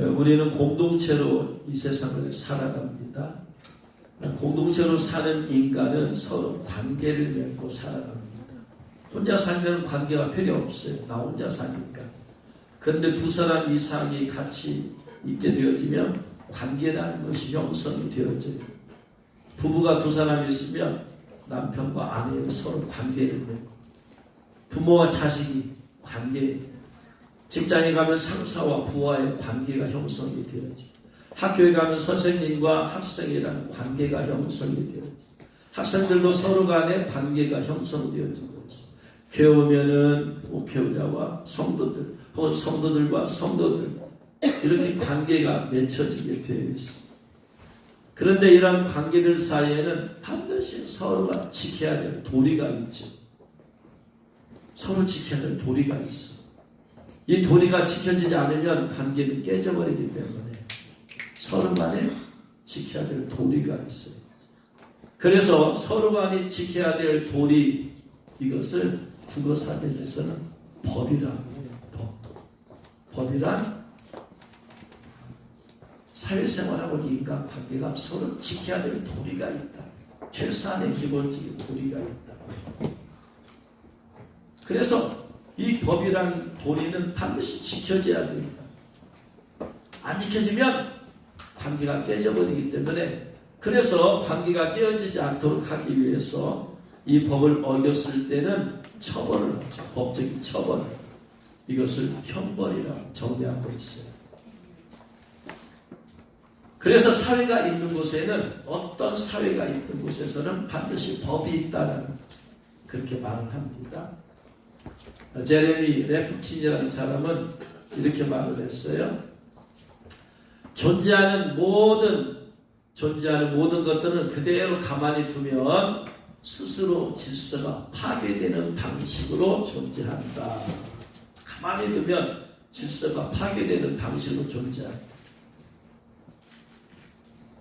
우리는 공동체로 이 세상을 살아갑니다. 공동체로 사는 인간은 서로 관계를 맺고 살아갑니다. 혼자 살면 관계가 필요 없어요. 나 혼자 사니까. 그런데 두 사람 이상이 같이 있게 되어지면 관계라는 것이 형성이 되어져요. 부부가 두 사람이 있으면 남편과 아내의 서로 관계를 맺고, 부모와 자식이 관계, 직장에 가면 상사와 부하의 관계가 형성이 되어지고, 학교에 가면 선생님과 학생이라는 관계가 형성이 되어지고, 학생들도 서로 간에 관계가 형성되어지고 있어요. 교회 오면은 교우자와 성도들, 혹은 성도들과 성도들, 이렇게 관계가 맺혀지게 되어 있습니다. 그런데 이러한 관계들 사이에는 반드시 서로가 지켜야 될 도리가 있죠. 서로 지켜야 될 도리가 있어. 이 도리가 지켜지지 않으면 관계는 깨져버리기 때문에 서로 간에 지켜야 될 도리가 있어요. 그래서 서로 간에 지켜야 될 도리, 이것을 국어사전에서는 법이라고 해요. 법이란 사회생활하고 인간관계가 서로 지켜야 될 도리가 있다. 최소한의 기본적인 도리가 있다. 그래서 이 법이란 도리는 반드시 지켜져야 됩니다. 안 지켜지면 관계가 깨져버리기 때문에, 그래서 관계가 깨어지지 않도록 하기 위해서 이 법을 어겼을 때는 처벌을 하죠. 법적인 처벌. 이것을 형벌이라고 정의하고 있어요. 그래서 사회가 있는 곳에는, 어떤 사회가 있는 곳에서는 반드시 법이 있다는, 그렇게 말을 합니다. 제레미 레프킨이라는 사람은 이렇게 말을 했어요. 존재하는 모든 것들은 그대로 가만히 두면 스스로 질서가 파괴되는 방식으로 존재한다. 가만히 두면 질서가 파괴되는 방식으로 존재한다.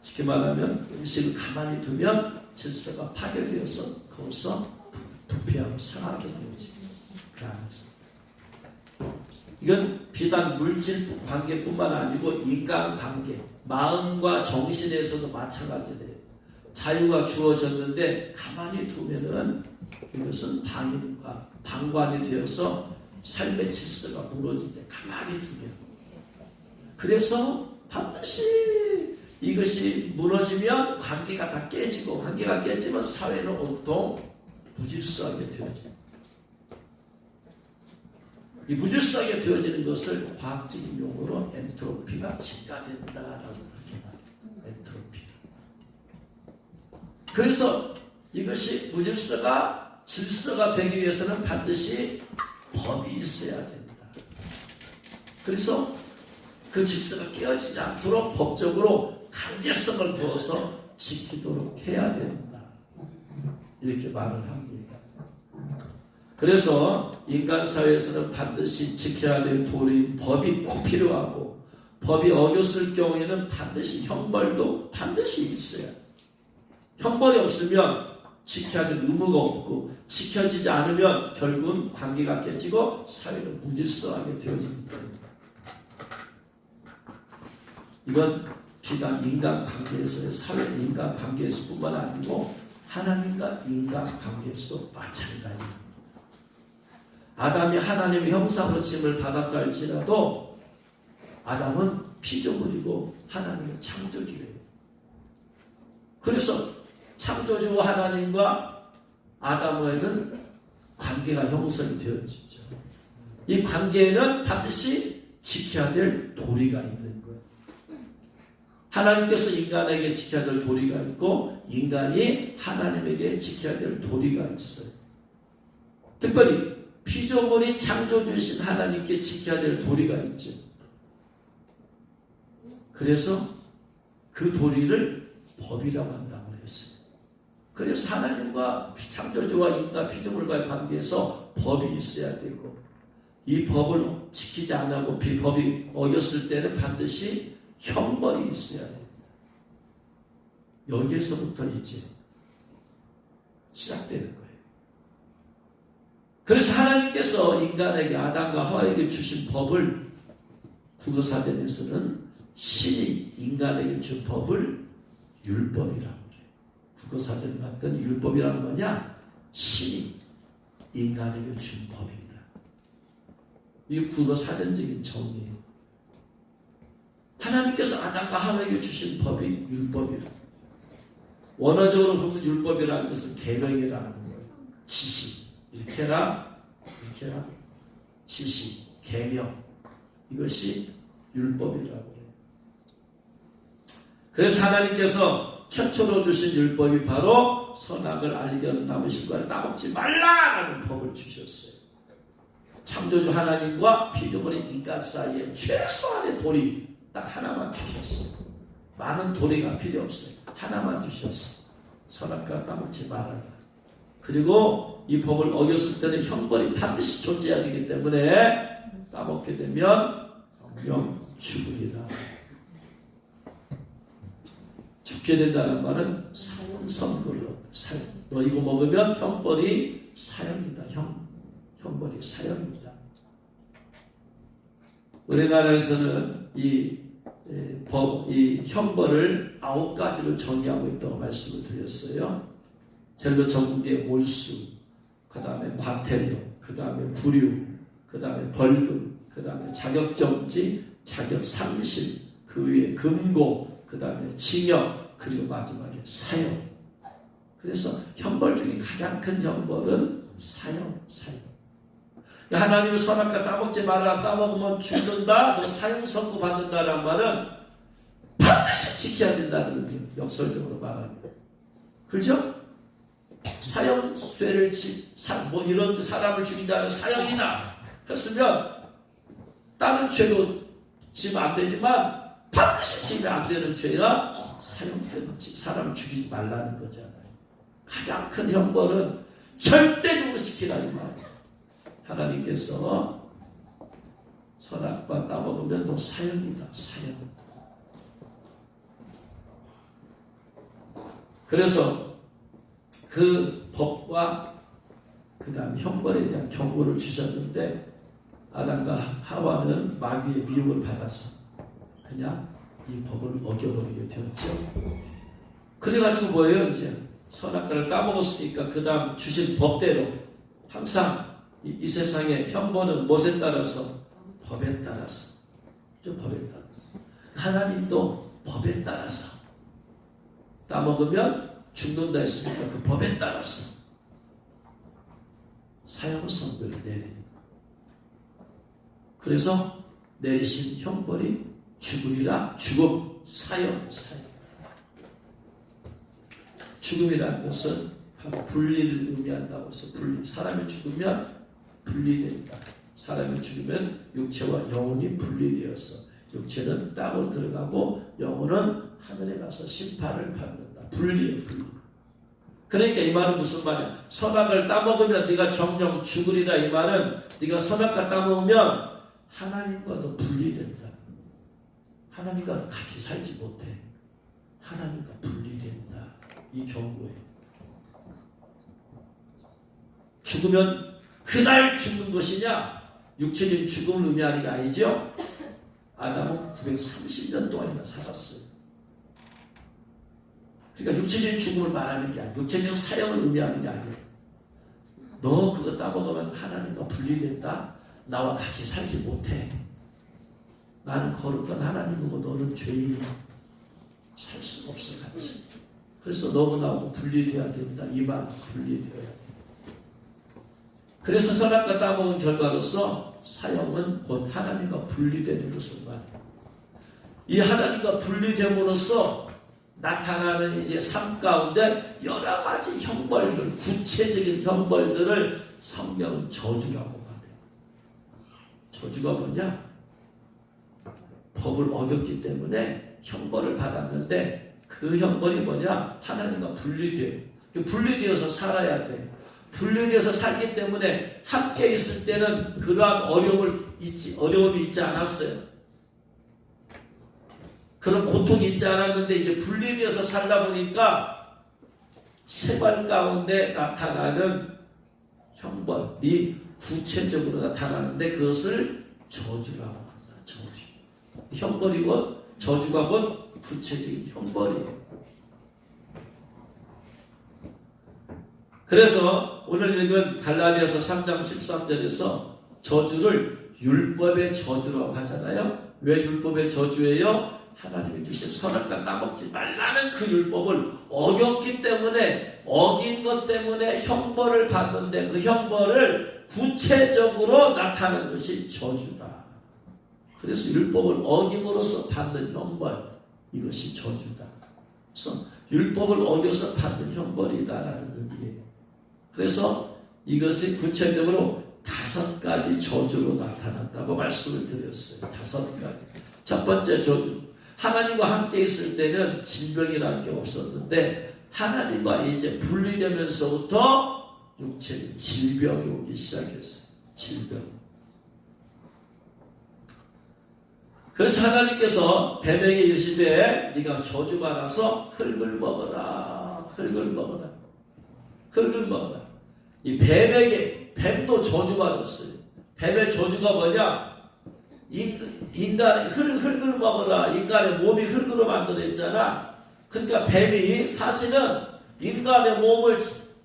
쉽게 말하면 음식을 가만히 두면 질서가 파괴되어서 거기서 부패하고 상하게 되어지고, 그 안에서. 이건 비단 물질 관계뿐만 아니고 인간관계, 마음과 정신에서도 마찬가지예요. 자유가 주어졌는데 가만히 두면은 이것은 방관이 되어서 삶의 질서가 무너진데, 가만히 두면. 그래서 반드시 이것이 무너지면 관계가 다 깨지고, 관계가 깨지면 사회는 온통 무질서하게 되어져요. 이 무질서하게 되어지는 것을 과학적인 용어로 엔트로피가 증가된다라고 그렇게 말해요. 엔트로피. 그래서 이것이 무질서가 질서가 되기 위해서는 반드시 법이 있어야 됩니다. 그래서 그 질서가 깨어지지 않도록 법적으로 강제성을 두어서 지키도록 해야 된다. 이렇게 말을 합니다. 그래서 인간사회에서는 반드시 지켜야 될 도리인 법이 꼭 필요하고, 법이 어겼을 경우에는 반드시 형벌도 반드시 있어야 돼요. 형벌이 없으면 지켜야 될 의무가 없고, 지켜지지 않으면 결국은 관계가 깨지고 사회는 무질서하게 되어집니다. 이건 비단 인간관계에서의 사회 인간관계에서뿐만 아니고 하나님과 인간관계에서 마찬가지입니다. 아담이 하나님의 형상으로 지음을 받았다 할지라도 아담은 피조물이고 하나님은 창조주예요. 그래서 창조주 하나님과 아담에는 관계가 형성이 되어지죠. 이 관계에는 반드시 지켜야 될 도리가 있는 거예요. 하나님께서 인간에게 지켜야 될 도리가 있고, 인간이 하나님에게 지켜야 될 도리가 있어요. 특별히 피조물이 창조주이신 하나님께 지켜야 될 도리가 있죠. 그래서 그 도리를 법이라고 한다고 했어요. 그래서 하나님과 창조주와 인간 피조물과의 관계에서 법이 있어야 되고, 이 법을 지키지 않고 법이 어겼을 때는 반드시 형벌이 있어야 됩니다. 여기에서부터 이제 시작되는 거예요. 그래서 하나님께서 인간에게, 아담과 하와에게 주신 법을 국어사전에서는 신이 인간에게 준 법을 율법이라고 그래요. 국어사전에 봤더니 율법이란 뭐냐? 신이 인간에게 준 법입니다. 이게 국어사전적인 정의예요. 하나님께서 아담과 하와에게 주신 법이 율법이라. 원어적으로 보면 율법이라는 것은 계명이라는 거예요. 지시. 이렇게 해라. 이렇게 해라. 지시. 계명. 이것이 율법이라고 해요. 그래서 하나님께서 최초로 주신 율법이 바로 선악을 알게 하는 나무 실과를 따먹지 말라라는 법을 주셨어요. 창조주 하나님과 피조물인 인간 사이에 최소한의 도리 딱 하나만 주셨어요. 많은 도리가 필요 없어요. 하나만 주셨어요. 선악과 따먹지 말아라. 그리고 이 법을 어겼을 때는 형벌이 반드시 존재해야 되기 때문에 따먹게 되면 영 죽으리라. 죽게 된다는 말은 사형 선고로 사형. 너 이거 먹으면 형벌이 사형이다. 형벌이 사형이다. 우리나라에서는 이 형벌을 9가지로 정의하고 있다고 말씀을 드렸어요. 젤로 전국의 몰수, 그 다음에 과태료, 그 다음에 구류, 그 다음에 벌금, 그 다음에 자격정지, 자격상실, 그 위에 금고, 그 다음에 징역, 그리고 마지막에 사형. 그래서 형벌 중에 가장 큰 형벌은 사형. 하나님의 선악과 따먹지 말라. 따먹으면 죽는다. 너 사형 선고 받는다라는 말은 반드시 지켜야 된다는 의미예요. 역설적으로 말하면. 그렇죠? 사형죄를 이런 사람을 죽인다는 사형이나 했으면 다른 죄도 지면 안 되지만 반드시 지면 안 되는 죄가 사형죄는 사람을 죽이지 말라는 거잖아요. 가장 큰 형벌은 절대적으로 지키라는 말이에요. 하나님께서 선악과 따먹으면 너 사형이다. 사형. 그래서 그 법과 그 다음 형벌에 대한 경고를 주셨는데 아담과 하와는 마귀의 미혹을 받아서 그냥 이 법을 어겨버리게 되었죠. 그래가지고 뭐예요? 이제 선악과를 까먹었으니까 그 다음 주신 법대로 항상 이 세상의 형벌은 무엇에 따라서? 법에 따라서. 법에 따라서. 하나님도 법에 따라서. 따먹으면 죽는다 했으니까 그 법에 따라서 사형 선고를 내립니다. 그래서 내리신 형벌이 죽으리라. 죽음, 사형. 죽음이라는 것은 바로 분리를 의미한다고 해서 사람이 죽으면 분리된다. 사람이 죽으면 육체와 영혼이 분리되어서 육체는 땅으로 들어가고 영혼은 하늘에 가서 심판을 받는다. 분리예요. 그러니까 이 말은 무슨 말이야? 선악을 따먹으면 네가 정령 죽으리라. 이 말은 네가 선악과 따먹으면 하나님과도 분리된다. 하나님과 같이 살지 못해. 하나님과 분리된다. 이 경고예요. 죽으면 그날 죽는 것이냐? 육체적인 죽음을 의미하는 게 아니죠. 아담은 930년 동안이나 살았어요. 그러니까 육체적인 죽음을 말하는 게 아니고 육체적인 사형을 의미하는 게 아니에요. 너 그거 따먹으면 하나님과 분리된다. 나와 같이 살지 못해. 나는 거룩한 하나님이고 너는 죄인이야. 살 수가 없어 같이. 그래서 너하고 나하고 분리돼야 된다. 이 말 분리되어야 돼. 그래서 선악과 따먹은 결과로서 사형은 곧 하나님과 분리되는 것을 말해요. 이 하나님과 분리됨으로써 나타나는 이제 삶 가운데 여러 가지 형벌들, 구체적인 형벌들을 성경은 저주라고 말해요. 저주가 뭐냐? 법을 어겼기 때문에 형벌을 받았는데 그 형벌이 뭐냐? 하나님과 분리돼요. 분리되어서 살아야 돼. 분리되어서 살기 때문에 함께 있을 때는 그러한 어려움이 있지 않았어요. 그런 고통이 있지 않았는데 이제 분리되어서 살다 보니까 생활 가운데 나타나는 형벌이 구체적으로 나타나는데 그것을 저주라고 합니다. 저주. 형벌이고 저주가 곧 구체적인 형벌이에요. 그래서 오늘 읽은 갈라디아서 3장 13절에서 저주를 율법의 저주라고 하잖아요. 왜 율법의 저주예요? 하나님이 주신 선악과 까먹지 말라는 그 율법을 어겼기 때문에, 어긴 것 때문에 형벌을 받는데, 그 형벌을 구체적으로 나타내는 것이 저주다. 그래서 율법을 어김으로써 받는 형벌, 이것이 저주다. 그래서 율법을 어겨서 받는 형벌이다라는 의미예요. 그래서 이것이 구체적으로 5가지 저주로 나타난다고 말씀을 드렸어요. 5가지. 첫 번째 저주. 하나님과 함께 있을 때는 질병이라는 게 없었는데, 하나님과 이제 분리되면서부터 육체의 질병이 오기 시작했어요. 질병. 그래서 하나님께서 뱀에게 이르시되 네가 저주받아서 흙을 먹어라. 흙을 먹어라. 흙을 먹어라. 이 뱀에게, 뱀도 저주받았어요. 뱀의 저주가 뭐냐? 인간의 흙을 먹어라. 인간의 몸이 흙으로 만들어졌잖아. 그러니까 뱀이 사실은 인간의 몸을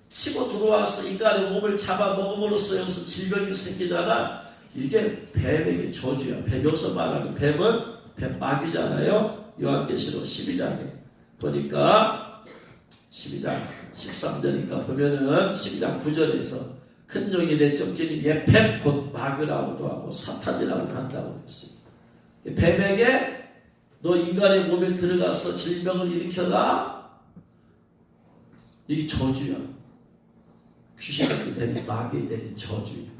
치고 들어와서 인간의 몸을 잡아먹음으로써 여기서 질병이 생기잖아. 이게 뱀에게 저주야. 여기서 말하는 뱀은 뱀마귀잖아요. 요한계시록 12장에 보니까 12장 13절인가 보면은 12장 9절에서 큰 용이 내쫓기니 뱀 곧 마귀라고도 하고 사탄이라고도 한다고 했어요. 뱀에게 너 인간의 몸에 들어가서 질병을 일으켜라. 이게 저주야. 귀신이 되는, 마귀에 되는 저주야.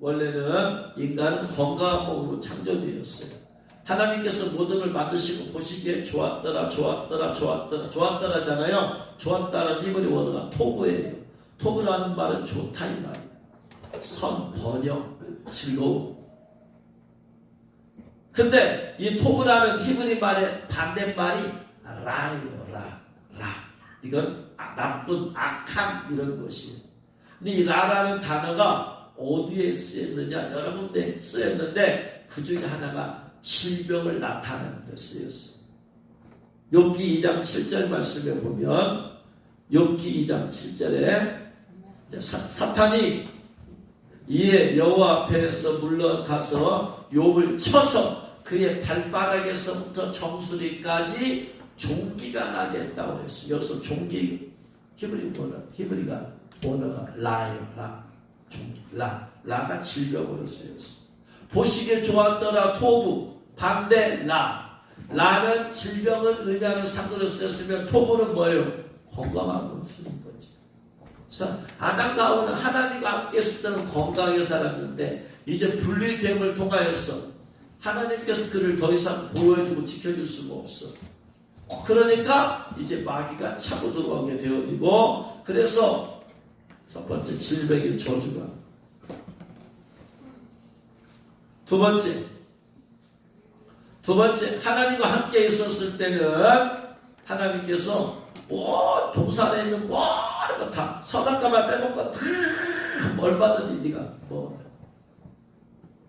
원래는 인간은 건강한 몸으로 창조되었어요. 하나님께서 모든 걸 만드시고 보시기에 좋았더라잖아요. 좋았다는 히브리 원어가 토브예요. 토브라는 말은 좋다 이 말이에요. 선, 번영, 즐거움. 근데 이 토브라는 히브리 말의 반대말이 라예요. 라. 이건 나쁜, 악한 이런 것이에요. 근데 이 라라는 단어가 어디에 쓰였느냐? 여러 군데 쓰였는데 그 중에 하나가 질병을 나타내는 데 쓰였어요. 욥기 2장 7절 말씀에 보면, 욥기 2장 7절에 사탄이 이에 여호와 앞에서 물러가서 욥을 쳐서 그의 발바닥에서부터 정수리까지 종기가 나게 했다고 했어요. 여기서 종기, 히브리가 원어가 라예요. 라가 질병으로 쓰였어요. 보시기에 좋았더라 토부, 반대 라는 질병을 의미하는 상도로 쓰였으면 토부는 뭐예요? 건강한 것인 거지. 그래서 아담과 하와는 하나님과 함께 있을 때는 건강하게 살았는데 이제 분리됨을 통하여서 하나님께서 그를 더 이상 보호해주고 지켜줄 수가 없어. 그러니까 이제 마귀가 차고 들어오게 되어지고, 그래서 첫 번째 질병의 저주가. 두 번째 하나님과 함께 있었을 때는 하나님께서 동산에 있는 모든 거 다 선악과만 빼먹고 다 얼마든지 네가 뭐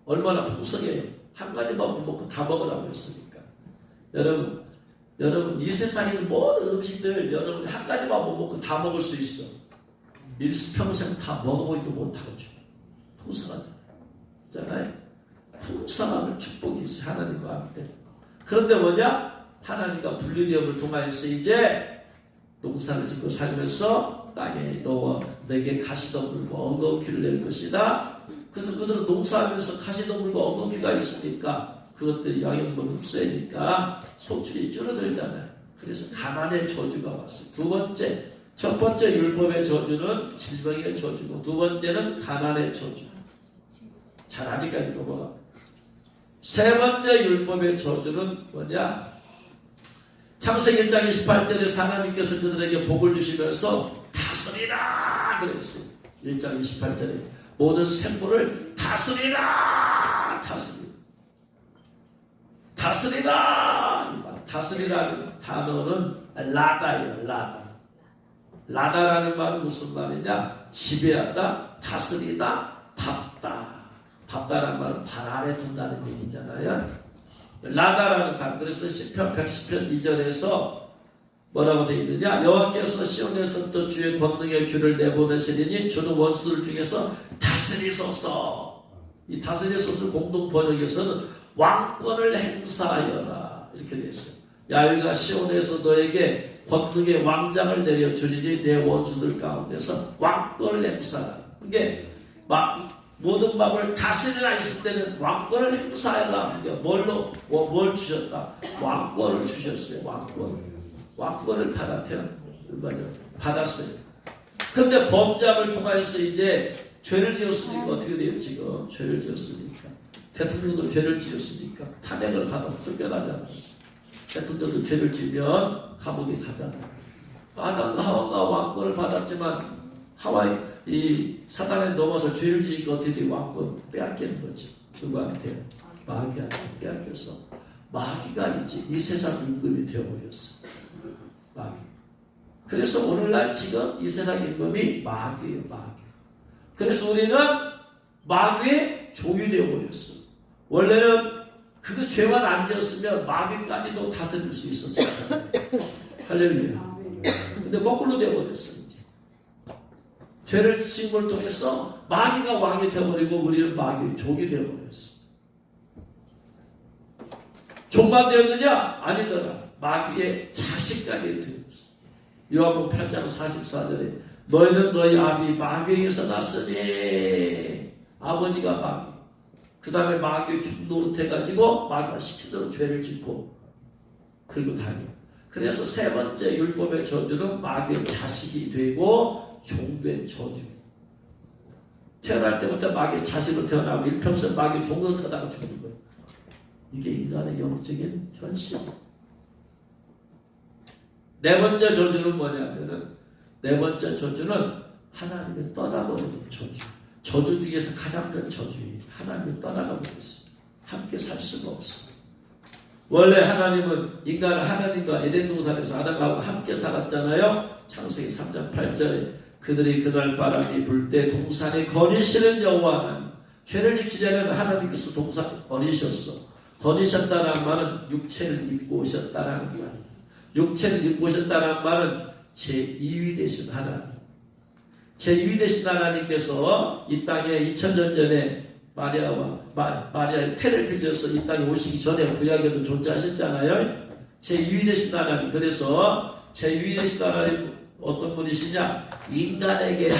얼마나 풍성해요. 한 가지만 못 먹고 다 먹으라고 했으니까. 여러분 이 세상에 있는 모든 음식들 여러분이 한 가지만 못 먹고 다 먹을 수 있어. 일수평생 다 먹어보지도 못하고 풍성하잖아요. 풍성함을 축복이 있어요. 하나님과 함께. 그런데 뭐냐? 하나님과 분리되음을 통하여서 이제 농사를 짓고 살면서 땅에 너와 내게 가시덤불과 엉겅퀴를 낼 것이다. 그래서 그들은 농사하면서 가시덤불과 엉겅퀴가 있으니까 그것들이 영양분을 흡수하니까 소출이 줄어들잖아요. 그래서 가난의 저주가 왔어요. 첫 번째 율법의 저주는 질병의 저주고, 두 번째는 가난의 저주. 잘 아니까 이거 봐. 세 번째 율법의 저주는 뭐냐? 창세기 1장 28절에 하나님께서 그들에게 복을 주시면서 다스리라 그랬어요. 1장 28절에 모든 생물을 다스리라. 다스리라는 단어는 라다예요. 라다라는 말은 무슨 말이냐? 지배하다, 다스리다, 밥다 왕다란 말은 발 아래 둔다는 얘기잖아요. 라다라는 강. 그래서 시편 110편 2절에서 뭐라고 되어 있느냐? 여호와께서 시온에서부터 주의 권능의 귀를 내보내시리니 주는 원수들 중에서 다스리소서. 이 다스리소서 공동 번역에서는 왕권을 행사하여라 이렇게 되어 있어요. 야훼가 시온에서 너에게 권능의 왕장을 내려주리니 내 원수들 가운데서 왕권을 행사하라. 이게 모든 마음을 다스리라 했을 때는 왕권을 행사하라. 뭘 주셨다? 왕권을 주셨어요. 왕권을 받았어요. 그런데 범죄함을 통하여서 이제 죄를 지었으니까 어떻게 돼요? 지금 죄를 지었으니까 대통령도 죄를 지었으니까 탄핵을 받아서 쫓겨나잖아요. 대통령도 죄를 지으면 감옥에 가잖아요. 아담과 하와가 왕권을 받았지만 이 사단에 넘어서 죄를 지으니까 어떻게 돼요? 왕권 빼앗기는 거죠. 누구한테? 마귀한테 빼앗겨서 마귀가 이제 이 세상 임금이 되어버렸어. 마귀. 그래서 오늘날 지금 이 세상 임금이 마귀예요. 마귀. 그래서 우리는 마귀의 종이 되어버렸어. 원래는 그 죄만 안 되었으면 마귀까지도 다스릴 수 있었어요. 할렐루야. 근데 거꾸로 되어버렸어. 이제 죄를 지은 걸 통해서 마귀가 왕이 되어버리고 우리는 마귀의 종이 되어버렸어. 종만 되었느냐? 아니더라. 마귀의 자식까지 되었어. 요한복음 8장 44절에 너희는 너희 아비 마귀에게서 났으니. 아버지가 마귀. 그 다음에 마귀의 노릇해가지고 마귀가 시킨 대로 죄를 짓고 그리고 다녀. 그래서 세 번째 율법의 저주는 마귀의 자식이 되고 종된 저주. 태어날 때부터 마귀의 자식으로 태어나고 일평생 마귀의 종으로 타다가 죽는 거예요. 이게 인간의 영적인 현실. 네 번째 저주는 뭐냐면은 네 번째 저주는 하나님을 떠나버리는 저주. 저주 중에서 가장 큰 저주예요. 하나님을 떠나가 버렸어요. 함께 살 수가 없어요. 원래 하나님은 인간을 하나님과 에덴 동산에서 아담과 함께 살았잖아요. 창세기 3장 8절에 그들이 그날 바람이 불 때 동산에 거니시는 여호와 하나님. 죄를 짓기 전에는 하나님께서 동산에 거니셨어. 거니셨다는 말은 육체를 입고 오셨다는 말이에요. 육체를 입고 오셨다는 말은 제2위 되신 하나님. 제2위 되신 하나님께서 이 땅에 2000년 전에 마리아의 태를 빌려서 이 땅에 오시기 전에 구약에도 존재하셨잖아요. 제2위 되신 하나님. 그래서 제2위 되신 하나님 어떤 분이시냐? 인간에게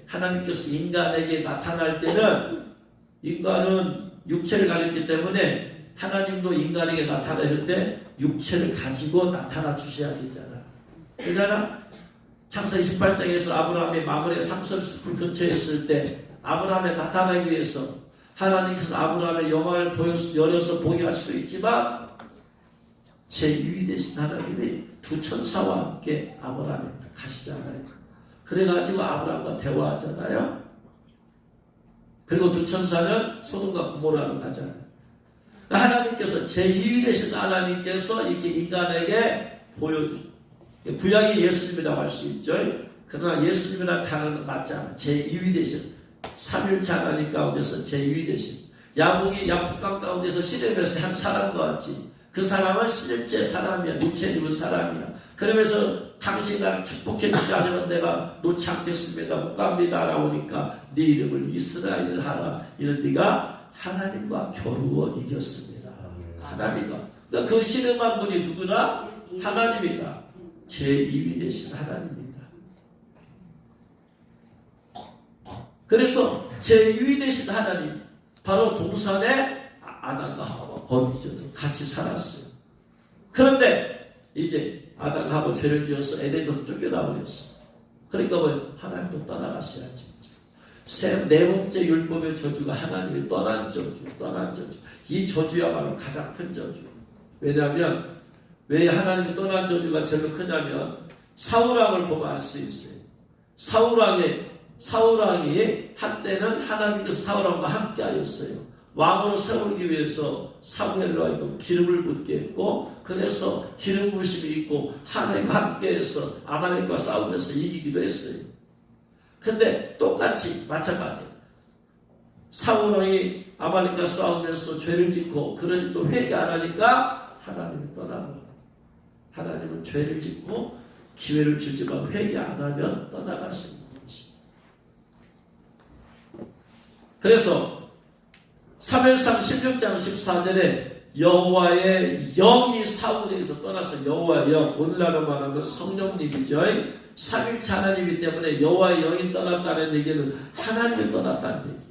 하나님께서 인간에게 나타날 때는 인간은 육체를 가졌기 때문에 하나님도 인간에게 나타나실 때 육체를 가지고 나타나 주셔야 되잖아. 그러잖아. 창세기 18장에서 아브라함이 마므레 상설숲을 근처에 있을 때 아브라함에 나타나기 위해서 하나님께서 아브라함의 영광을 열어서 보게 할 수 있지만 제2위 되신 하나님이 두 천사와 함께 아브라함에 가시잖아요. 그래가지고 아브라함과 대화하잖아요. 그리고 두 천사는 소돔과 고모라로 가잖아요. 하나님께서 제2위 되신 하나님께서 이렇게 인간에게 보여주죠. 구약이 예수님이라고 할 수 있죠. 그러나 예수님이라는 단어는 맞지 않아. 제2위 되신 삼일체 하나님 가운데서 제2위 되신 야복이 야복강 가운데서 시름에서 한 사람과 같이 그 사람은 실제 사람이야. 육체 입은 사람이야. 그러면서 당신 나를 축복해 주지 않으면 내가 놓지 않겠습니다. 못 갑니다. 라고 하니까 네 이름을 이스라엘을 하라. 이런 네가 하나님과 겨루어 이겼습니다. 하나님과. 그러니까 그 씨름한 분이 누구나? 하나님이다. 제2위 되신 하나님입니다. 그래서 제2위 되신 하나님, 바로 동산에 아담과 하와 거미줄도 같이 살았어요. 그런데 이제 아담과 하와 죄를 지어서 에덴으로 쫓겨나 버렸어. 그러니까 뭐 하나님도 떠나가셔야지. 네 번째 율법의 저주가 하나님이 떠난 저주. 이 저주야말로 가장 큰 저주. 왜냐하면 왜 하나님이 떠난 저주가 제일 크냐면 사울왕을 보면 알 수 있어요. 사울왕이 한때는 하나님께서 사울왕과 함께 하였어요. 왕으로 세우기 위해서 사무엘로 하여금 기름을 붓게 했고, 그래서 기름 부심이 있고 하나님과 함께해서 아말렉과 싸우면서 이기기도 했어요. 근데 똑같이 마찬가지예요. 사울왕이 아말렉과 싸우면서 죄를 짓고 그러니 또 회개 안 하니까 하나님이 떠나고, 하나님은 죄를 짓고 기회를 주지만 회개 안 하면 떠나가시는 것이다. 그래서 사무엘상 16장 14절에 여호와의 영이 사울에게서 떠나서, 여호와의 영, 오늘날로 말하면 성령님이죠. 삼일체 하나님이기 때문에 여호와의 영이 떠났다는 얘기는 하나님이 떠났다는 얘기예요.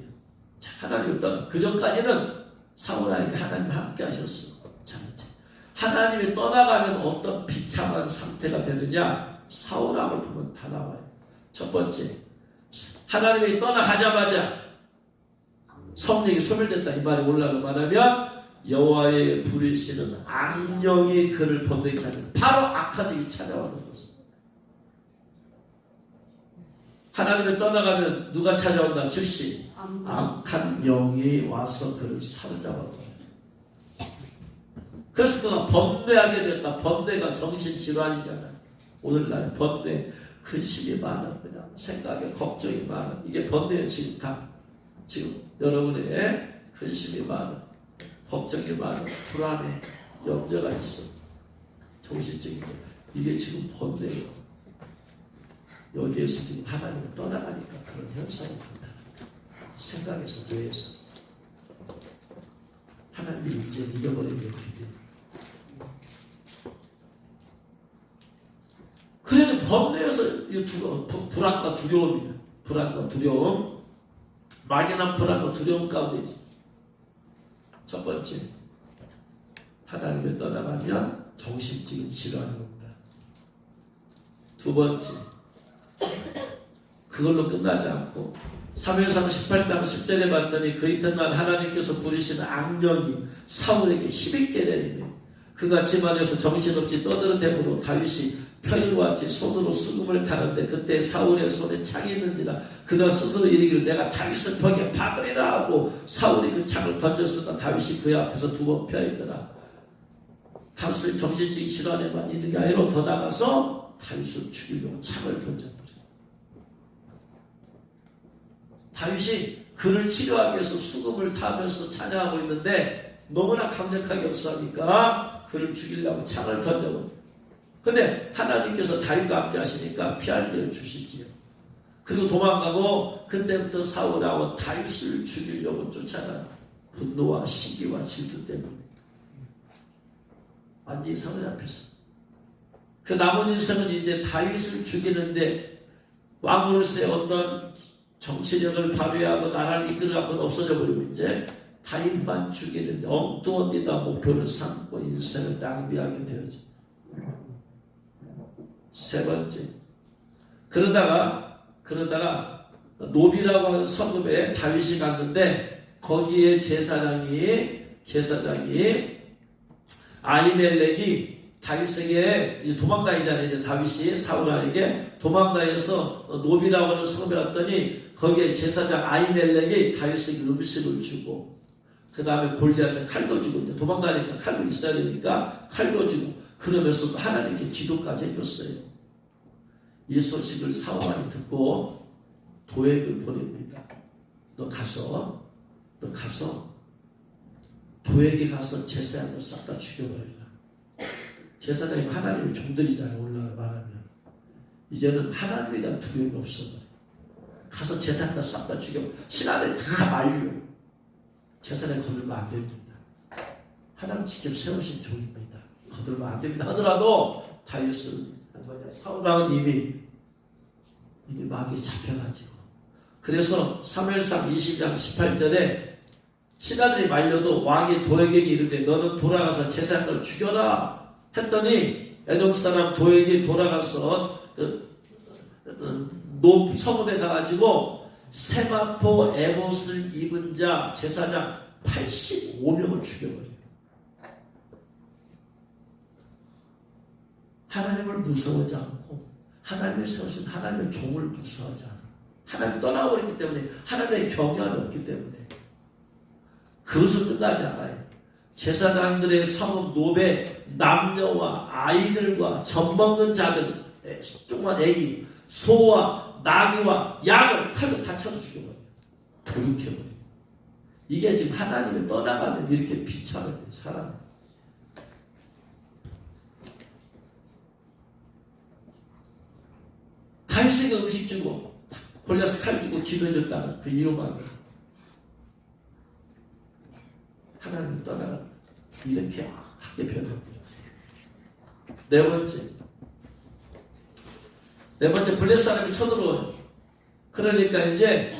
자, 하나님이 떠나. 그 전까지는 사울에게 하나님이 함께 하셨어. 자, 하나님이 떠나가면 어떤 비참한 상태가 되느냐? 사울왕을 보면 다 나와요. 첫 번째, 하나님이 떠나가자마자 성령이 소멸됐다 이 말이 올라가 말하면 여호와의 부르시는 악령이 그를 번뇌케 하면 바로 악한 일이 찾아오는 것입니다. 하나님이 떠나가면 누가 찾아온다? 즉시 악한 영이 와서 그를 사로잡아버려요. 그래서 그가 번뇌하게 됐다. 번뇌가 정신질환이잖아요. 오늘날 번뇌, 근심이 많아. 그냥 생각에 걱정이 많아. 이게 번뇌예요. 지금 다. 지금 여러분의 근심이 많아. 걱정이 많아. 불안해. 염려가 있어. 정신적인 거. 이게 지금 번뇌예요. 여기에서 지금 하나님을 떠나가니까 그런 현상이 된다. 생각에서, 뇌에서. 하나님이 이제 잊어버린 게 그게. 그래도 번뇌에서 불안과 두려움이야. 불안과 두려움. 막연한 불안과 두려움 가운데 있어. 첫 번째, 하나님을 떠나가면 정신적인 질환이 온다. 두 번째, 그걸로 끝나지 않고 사무엘상 18장 10절에 봤더니 그 이튿날 하나님께서 부르시는 악령이 사울에게 힘있게 내리며 그가 집안에서 정신없이 떠들어대므로 다윗이 편일과 같이 손으로 수금을 타는데 그때 사울의 손에 창이 있는지라 그가 스스로 이르기를 내가 다윗을 벽에 박으리라 하고 사울이 그 창을 던졌으나 다윗이 그의 앞에서 두 번 피하였더라. 단순히 정신적인 질환에만 있는 게 아니라 더 나가서 다윗을 죽이려고 창을 던졌더라. 다윗이 그를 치료하기 위해서 수금을 타면서 찬양하고 있는데 너무나 강력하게 역사하니까 그를 죽이려고 창을 던져버려. 근데 하나님께서 다윗과 함께 하시니까 피할 길을 주시지요. 그리고 도망가고 그때부터 사울하고 다윗을 죽이려고 쫓아가. 분노와 시기와 질투 때문에 완전히 사로잡혔어. 그 남은 인생은 이제 다윗을 죽이는데 왕으로서의 어떤 정치력을 발휘하고 나라를 이끌어가고 없어져 버리고 이제 다윗만 죽이는데 엉뚱한 데다 목표를 삼고 인생을 낭비하게 되어져. 세 번째, 그러다가 노비라고 하는 성읍에 다윗이 갔는데 거기에 제사장이 아히멜렉이 다윗에게 도망다니잖아요. 이제 다윗이 사울에게 도망다녀서 노비라고 하는 성읍에 왔더니 거기에 제사장 아히멜렉이 다윗에게 음식을 주고 그 다음에 골리앗에 칼도 주고 이제 도망다니니까 칼도 있어야 되니까 칼도 주고 그러면서 하나님께 기도까지 해줬어요. 이 소식을 사울왕이 듣고 도액을 보냅니다. 너 가서 도액에 가서 제사장을 싹 다 죽여버리라. 제사장이 하나님의 종들이잖아요. 올라가 말하면 이제는 하나님에 대한 두려움이 없어. 가서 제사장 싹 다 죽여. 신하들이 다 만류. 제사장이 거들면 안 됩니다. 하나님 직접 세우신 종입니다. 거들면 안 됩니다. 하더라도 다윗은 사울왕은 이미 마귀에 잡혀가지고 그래서 사무엘상 20장 18절에 신하들이 말려도 왕이 도액에게 이르되 너는 돌아가서 제사장을 죽여라 했더니 에돔 사람 도액이 돌아가서 성읍에 가가지고 세마포 에봇을 입은 자 제사장 85명을 죽여버려요. 하나님을 무서워하지 않고 하나님을 세우신 하나님의 종을 무서워하지 않아. 하나님 떠나버렸기 때문에 하나님의 경외함이 없기 때문에 그것을 끝나지 않아요. 제사장들의 성읍 노베 남녀와 아이들과 젖먹는 자들 조그만 애기 소와 나귀와 양을 칼로 다 쳐서 죽여버려요. 도륙해버려요. 이게 지금 하나님을 떠나가면 이렇게 비참하게 돼요. 사람. 다윗에게 음식 주고 골리앗에 칼 주고 기도해줬다는 그 이유만 하나님을 떠나가 이렇게 하게 변합니다. 네 번째 블레 사람이 쳐들어와요. 그러니까 이제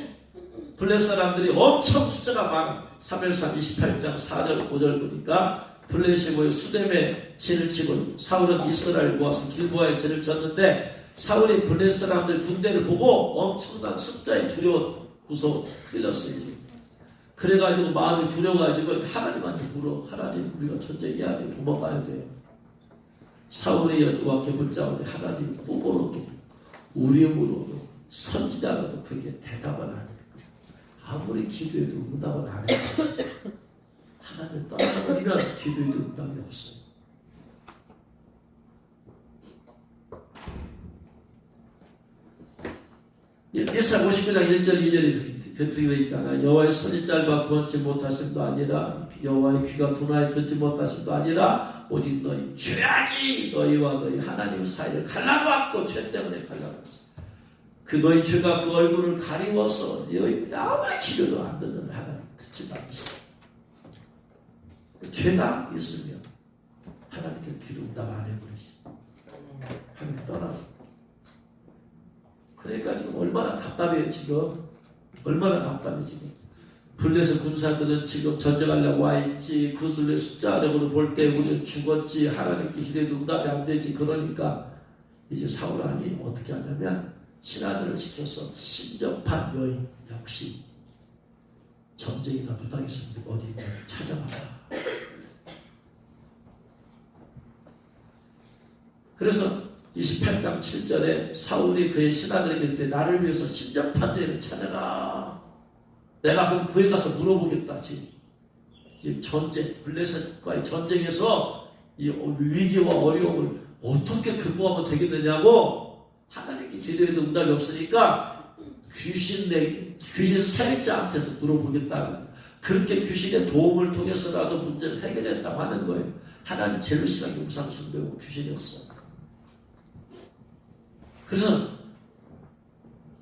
블레 사람들이 엄청 숫자가 많아. 사무엘상 28장 4절 5절 보니까 블레시 모여 수뎀에 진을 치고 사울은 이스라엘 모아서 길보아에 진을 쳤는데 사울이 블레 사람들 군대를 보고 엄청난 숫자에 두려워 무서워 큰일 났어요. 그래가지고 마음이 두려워가지고 하나님한테 물어. 하나님 우리가 전쟁해야 돼. 도망가야 돼요. 사울이 여호와께 붙잡는데 하나님 보고로도 우리음으로도 선지자로도 그게 대답을 안 해요. 아무리 기도해도 응답을 안 해요. 하나님 떠나버리면 기도해도 응답이 없어요. 예사야 59장 1절 2절이 그렇게 되어 있잖아요. 여호와의 손이 짧아 구원치 못하심도 아니라 여호와의 귀가 둔하여 듣지 못하심도 아니라 오직 너희 죄악이 너희와 너희 하나님 사이를 갈라놓았고 죄 때문에 갈라놨어. 그 너희 죄가 그 얼굴을 가리워서 너희 아무리 기도도 안 듣는 하나님 듣지도 않으시고 그 죄가 있으면 하나님께 기도 응답 안 해버리시고 하나님 떠나고. 그러니까 지금 얼마나 답답해요. 지금 얼마나 답답해. 지금 블레셋 군사들은 지금 전쟁하려고 와있지. 구슬의 숫자력으로 볼 때 우리는 죽었지. 하나님께 기대도 응답이 안 되지. 그러니까 이제 사울왕이 어떻게 하냐면 신하들을 시켜서 신접한 여인 역시 전쟁이나 무당이 있으면 어디 있나 찾아봐라. 그래서 28장 7절에 사울이 그의 신하들에게 이르되 나를 위해서 신접한 여인을 찾아라. 내가 그럼 그에 가서 물어보겠다. 지금 전쟁, 블레셋과의 전쟁에서 이 위기와 어려움을 어떻게 극복하면 되겠느냐고 하나님께 기도해도 응답이 없으니까 귀신 사역자한테서 물어보겠다. 그렇게 귀신의 도움을 통해서라도 문제를 해결했다고 하는 거예요. 하나님 제일 싫어하는 게 우상숭배고 귀신이었어요. 그래서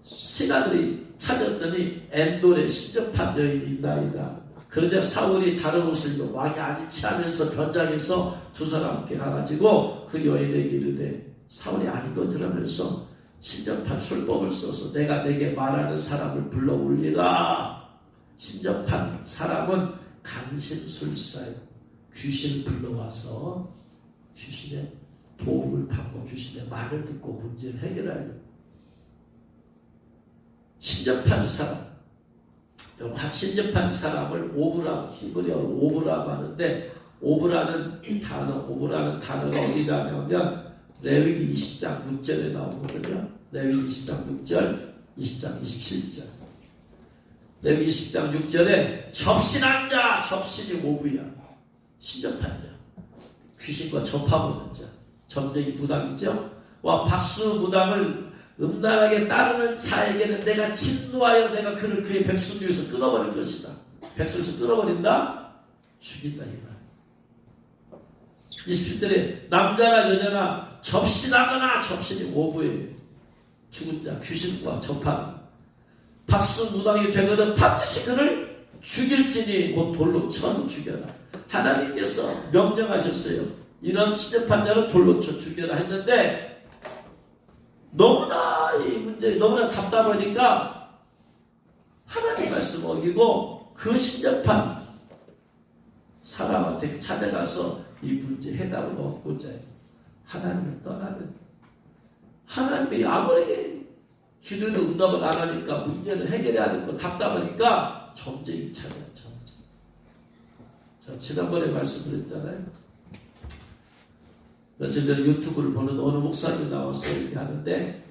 신하들이 찾았더니 엔돌에 신접한 여인이 있나이다. 그러자 사울이 다른 옷을 입고 왕이 아니치 하면서 변장해서 두 사람께 가가지고 그 여인에게 이르되 사울이 아닌 거 들으면서 신접한 술법을 써서 내가 내게 말하는 사람을 불러 올리라. 신접한 사람은 강신술사요. 귀신을 불러와서 귀신의 도움을 받고 귀신의 말을 듣고 문제를 해결하려. 신접한 사람, 신접한 사람을 오브라, 히브리어로 오브라고 하는데 오브라는 단어가 어디 가냐면 레위기 20장 6절에 나오거든요. 레위기 20장 6절, 20장 27절. 레위기 20장 6절에 접신한 자, 접신이 오브야. 신접한 자, 귀신과 접하고는 자. 전쟁이 무당이죠. 와 박수 무당을 음란하게 따르는 자에게는 내가 진노하여 내가 그를 그의 백성 중에서 끊어버릴 것이다. 백성에서 끊어버린다? 죽인다. 이 말. 27절에 남자나 여자나 접신하거나 접신이 오부예요. 죽은 자 귀신과 접한 박수 무당이 되거든 반드시 그를 죽일지니 곧 돌로 쳐서 죽여라. 하나님께서 명령하셨어요. 이런 신접한 자는 돌로 쳐 죽여라 했는데 너무나 이 문제 너무나 답답하니까 하나님 말씀 어기고 그 신접한 사람한테 찾아가서 이 문제 해답을 얻고자 해요. 하나님을 떠나면 하나님이 아무리 기도해도 응답을 안 하니까 문제를 해결해야 되고 답답하니까 점쟁이 찾아요. 점쟁이. 자, 지난번에 말씀드렸잖아요. 며칠 전에 유튜브를 보는 어느 목사님이 나와서 이렇게 하는데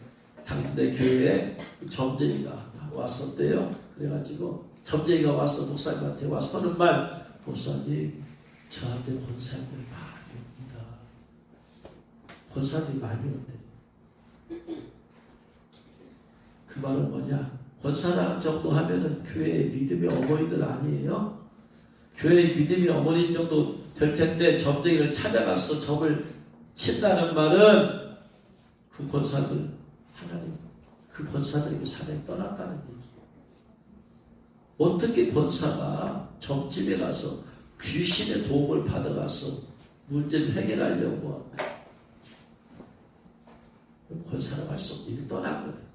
당신네 교회에 점쟁이가 왔었대요. 그래가지고 점쟁이가 와서 목사님한테 와서 하는 말, 목사님 저한테 권사님들 많이 옵니다. 권사님이 많이 온대. 그 말은 뭐냐? 권사장 정도 하면은 교회의 믿음의 어머니들 아니에요? 교회의 믿음의 어머니 정도 될 텐데 점쟁이를 찾아가서 점을 친다는 말은 그 권사들 하나님, 그 권사들에게 사명이 떠났다는 얘기예요. 어떻게 권사가 점집에 가서 귀신의 도움을 받아가서 문제를 해결하려고 하고 권사라고 할 수 없는 일이 떠난 거예요.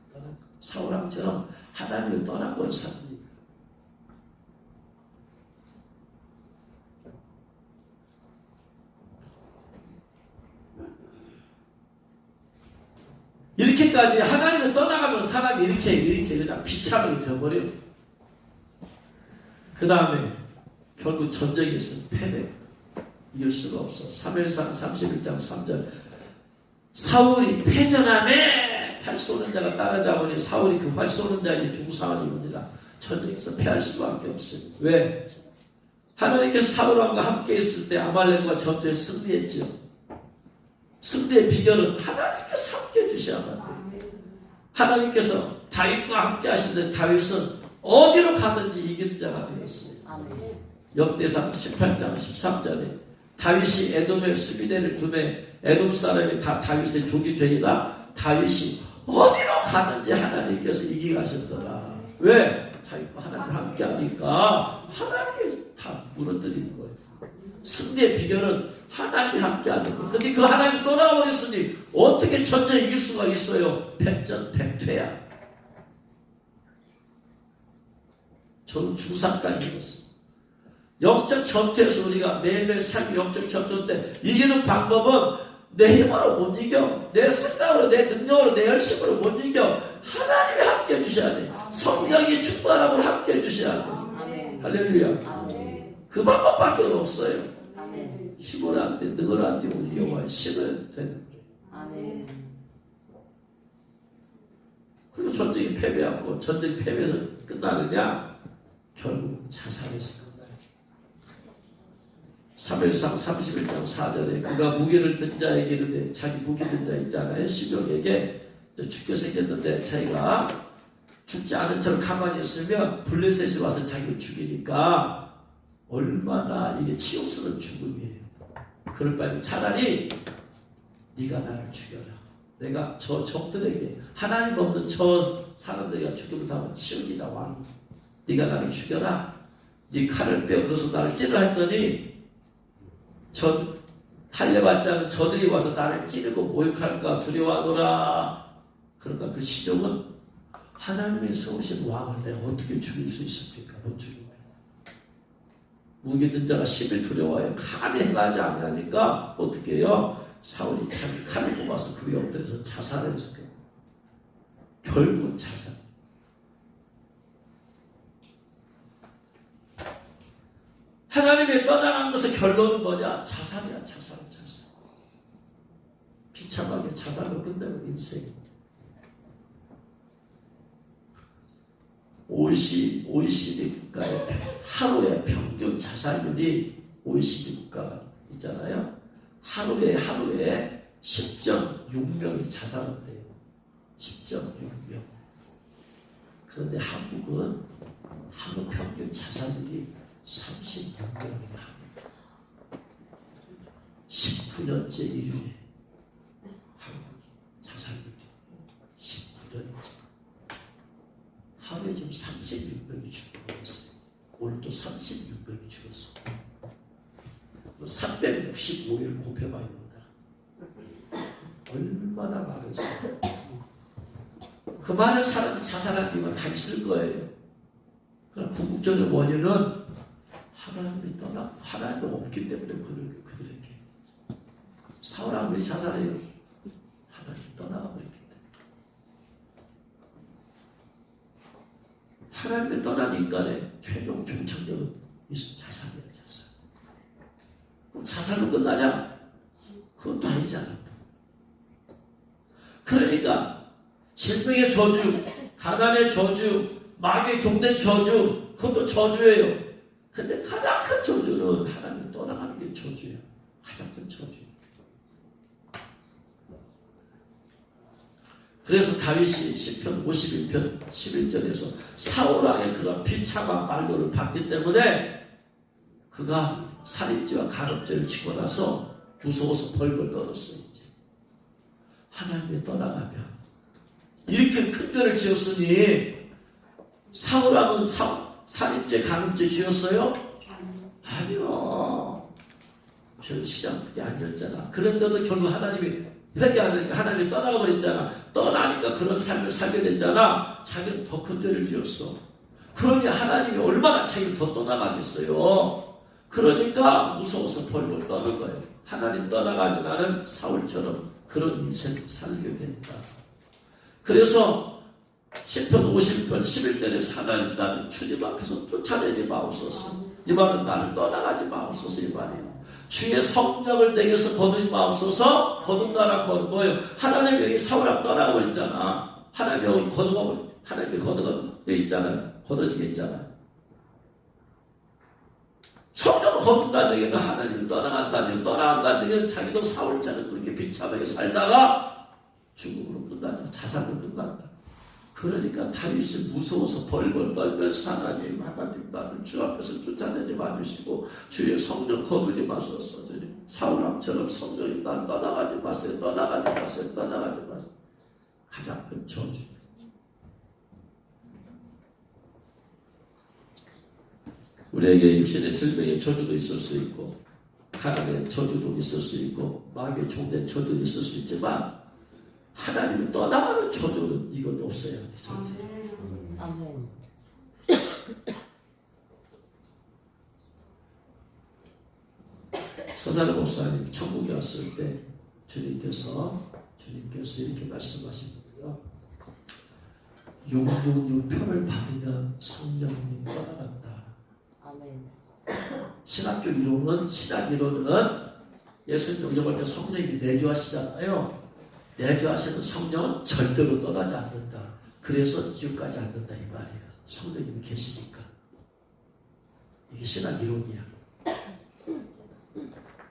사울왕처럼 하나님을 떠난 권사입니다. 이렇게까지 하나님을 떠나가면 사람이 이렇게 그냥 비참하게 되어버려요. 그 다음에 결국 전쟁에서 패배. 이길 수가 없어. 사무엘상 31장 3절 사울이 패전하매 활 쏘는 자가 따라잡으니 사울이 그 활 쏘는 자에게 중상을 입으니라. 전쟁에서 패할 수밖에 없어요. 왜? 하나님께서 사울왕과 함께 있을 때 아말렉과 전투에 승리했죠. 승리의 비결은 하나님께서 함께 해주셔야만 돼요. 하나님께서 다윗과 함께 하시는데 다윗은 어디로 가든지 이기는 자가 되었어요. 역대상 18장 13절에 다윗이 에돔의 수비대를 두매 에돔 사람이 다 다윗의 족이 되니라. 다윗이 어디로 가든지 하나님께서 이기게 하셨더라. 왜? 다윗과 하나님 함께 하니까 하나님이 다 무너뜨리는 거예요. 승리의 비결은 하나님이 함께 하는 거예요. 근데 그 하나님이 떠나버렸으니 어떻게 전쟁 이길 수가 있어요? 백전백퇴야. 저는 중3까지 읽었어요. 영적 전투에서 우리가 매일매일 삶의 영적 전투 때 이기는 방법은 내 힘으로 못 이겨. 내 생각으로, 내 능력으로, 내 열심으로 못 이겨. 하나님이 함께 해주셔야 돼. 성령이 충만함을 함께 해주셔야 돼. 할렐루야. 그 방법밖에 없어요. 힘을 안 돼, 능을 안 돼, 우리 영화에 힘을 되는 거예요. 그리고 전쟁이 패배하고 전쟁 패배해서 끝나느냐? 결국 자살해서 끝나요. 사무엘상 31장 4절에 그가 무기를 든 자에게 이르되 자기 무기 든 자 있잖아요. 시종에게 죽게 생겼는데 자기가 죽지 않은 채로 가만히 있으면 블레셋이 와서 자기를 죽이니까 얼마나 이게 치욕스러운 죽음이에요. 그럴 바에는 차라리 네가 나를 죽여라. 내가 저 적들에게 하나님 없는 저 사람들에게 죽음을 당하면 치욕이다 왕. 네가 나를 죽여라. 네 칼을 빼어 거기서 나를 찌르라 했더니 할례받자는 저들이 와서 나를 찌르고 모욕할까 두려워하노라. 그러니까 그 시종은 하나님의 세우신 왕을 내가 어떻게 죽일 수 있습니까? 못 죽이면. 무기 든 자가 10일 두려워해 감히 행하지 않으니까 어떻게 해요? 사울이 자기 칼을 뽑아서 그 위에 엎드려서 자살해서 결국은 자살. 하나님의 떠나간 것의 결론은 뭐냐? 자살이야. 자살. 비참하게 자살로 끝내는 인생. OECD 국가의 하루의 평균 자살률이 OECD 국가가 있잖아요. 하루에 10.6명이 자살한대요. 10.6명. 그런데 한국은 하루 평균 자살률이 36명이나 합니다. 19년째 1위에 한국 자살률이 19년째. 하루에 지금 36명이 죽고 있어요. 오늘도 36명이 죽었어. 365일 곱해봐야 됩니다. 얼마나 많은 사람. 그 많은 사람이 자살한 이유가 다 있을 거예요. 그러나 궁극적인 원인은 하나님이 떠나고 하나님이 없기 때문에 그들에게. 사울왕 왜 자살해요? 하나님이 떠나가고 있기 때문에. 하나님이 떠난 인간의 최종 종착역은 자살이야. 자살. 그럼 자살로 끝나냐? 그것도 아니잖아. 그러니까 질병의 저주, 가난의 저주, 마귀의 종된 저주, 그것도 저주예요. 근데 가장 큰 저주는 하나님 떠나가는 게 저주예요. 가장 큰 저주. 그래서 다윗이 시편 51편 11절에서 사울왕의 그런 비참한 말로를 받기 때문에 그가 살인죄와 간음죄를 지고 나서 무서워서 벌벌 떨었어요. 이제 하나님이 떠나가면 이렇게 큰 죄를 지었으니 사울왕은 살인죄 간음죄 지었어요? 아니요. 저 시장 그게 아니었잖아. 그런데도 결국 하나님이 회개하니까 하나님이 떠나가 버렸잖아. 떠나니까 그런 삶을 살게 됐잖아. 자기는 더 큰 죄를 지었어. 그러니 하나님이 얼마나 자기를 더 떠나가겠어요. 그러니까 무서워서 벌벌 떠는 거예요. 하나님 떠나가면 나는 사울처럼 그런 인생 살게 된다. 그래서 시편 50편 11절에 하나님 나는 주님 앞에서 쫓아내지 마옵소서. 이 말은 나를 떠나가지 마옵소서 이 말이에요. 주의 성령을 내게서 거두지 마옵소서. 거둔다란 건 뭐예요? 하나님이 여기 사울왕 떠나가 버렸잖아. 하나님이 여기 거두가 버렸. 하나님이 거두가 있잖아요. 거둬지게 있잖아요. 성령을 거둔다는 얘기는 하나님이 떠나간다는 얘기는 자기도 사울처럼 그렇게 비참하게 살다가 죽음으로 끝난다. 자살로 끝난다. 그러니까 다윗이 무서워서 벌벌 떨면서 하나님 나를 주 앞에서 쫓아내지 마주시고 주의 성령 거두지 마소서. 사울왕처럼 성령이 난 떠나가지 마세요. 떠나가지 마세요. 가장 큰 저주. 우리에게 육신의 질병의 저주도 있을 수 있고 가난의 저주도 있을 수 있고 마귀의 종된 저주도 있을 수 있지만 하나님이 떠나가는 저주는 이건 없어야 돼. 아멘. 서사르 목사님 천국에 왔을 때 주님께서 이렇게 말씀하시는데요. 666표를 받으면 성령님이 떠나간다. 아멘. 신학 이론은 예수님 영접할 때 성령님이 내주하시잖아요. 내주하시는 성령은 절대로 떠나지 않는다. 그래서 지옥까지 않는다 이 말이에요. 성령님이 계시니까. 이게 신학 이론이야.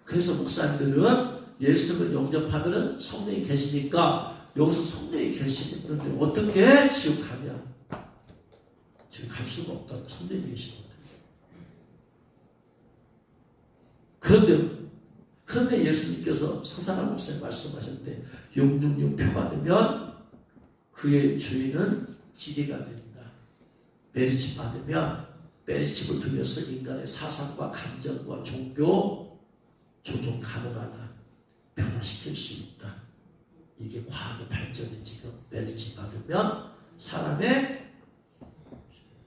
그래서 목사님들은 예수님을 영접하면 성령이 계시니까 여기서 성령이 계시는데 어떻게 지옥 가면 지옥 갈 수가 없다. 성령이 계시거든. 그런데 예수님께서 서사라 목사님 말씀하셨대. 666표 받으면 그의 주인은 기계가 된다. 메리칩 받으면 메리칩을 통해서 인간의 사상과 감정과 종교 조종 가능하다. 변화시킬 수 있다. 이게 과학의 발전이 지금 메리칩 받으면 사람의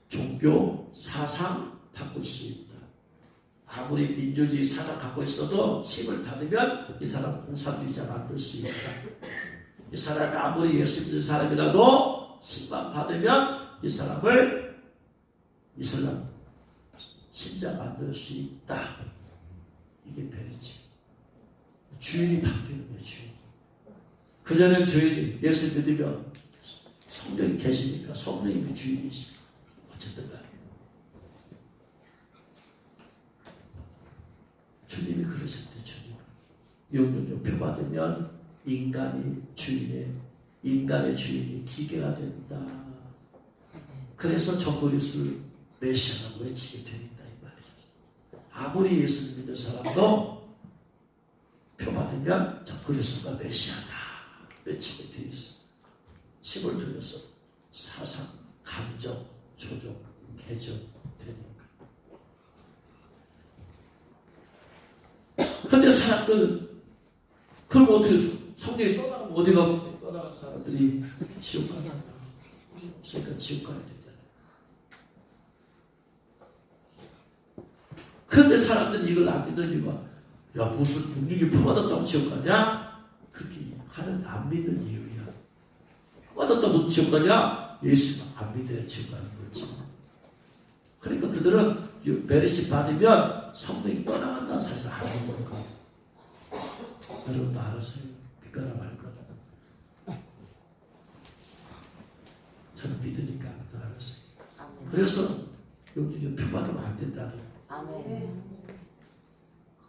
종교 사상 바꿀 수 있다. 아무리 민주주의 사상 갖고 있어도 칩을 받으면 이 사람 공산주의자 만들 수 있다. 이 사람이 아무리 예수 믿는 사람이라도 신방 받으면 이 사람을 이슬람 신자 만들 수 있다. 이게 베리지. 주인이 바뀌는 거예요. 주인. 그전에는 주인이 예수 믿으면 성령이 계시니까 성령님이 주인이시. 어쨌든 간에 주님이 그러셨대. 주님. 영영표 받으면 인간의 주인이 기계가 된다. 그래서 적그리스를 메시아라고 외치게 된다 이 말이에요. 아무리 예수를 믿는 사람도 표 받으면 적그리스가 메시아다 외치게 돼 있어. 칩을 통해서 사상, 감정, 조종, 개정 되니까. 그런데 사람들은 그럼 어떻게 성령이 떠나가면 어디 가고 떠나간 사람들이 지옥 가잖아. 그러니까 지옥 가야 되잖아. 그런데 사람들이 이걸 안 믿는 이유가 야 무슨 666표 받았다고 지옥 가냐? 그렇게 하는 안 믿는 이유야. 받았다고 지옥 가냐? 예수님 안 믿어야 지옥 가는 거지. 그러니까 그들은 메리시 받으면 성령이 떠나간다는 사실을 아는 건가? 여러분도 알았어요. 믿거나 말거나. 저는 믿으니까 아무도 알았어요. 아멘. 그래서 여기 표 받으면 안 된다는. 아멘.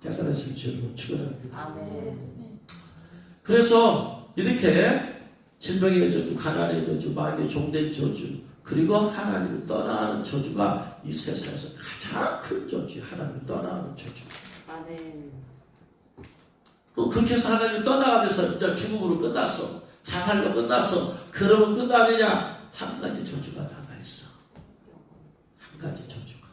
깨달으실 줄로 축원합니다. 아멘. 그래서 이렇게 질병의 저주, 가난의 저주, 마귀의 종된 저주, 그리고 하나님을 떠나는 저주가 이 세상에서 가장 큰 저주, 하나님을 떠나는 저주. 아멘. 그렇게 해서 하나님을 떠나가면서 이제 죽음으로 끝났어. 자살로 끝났어. 그러면 끝나느냐? 한 가지 저주가 남아있어. 한 가지 저주가.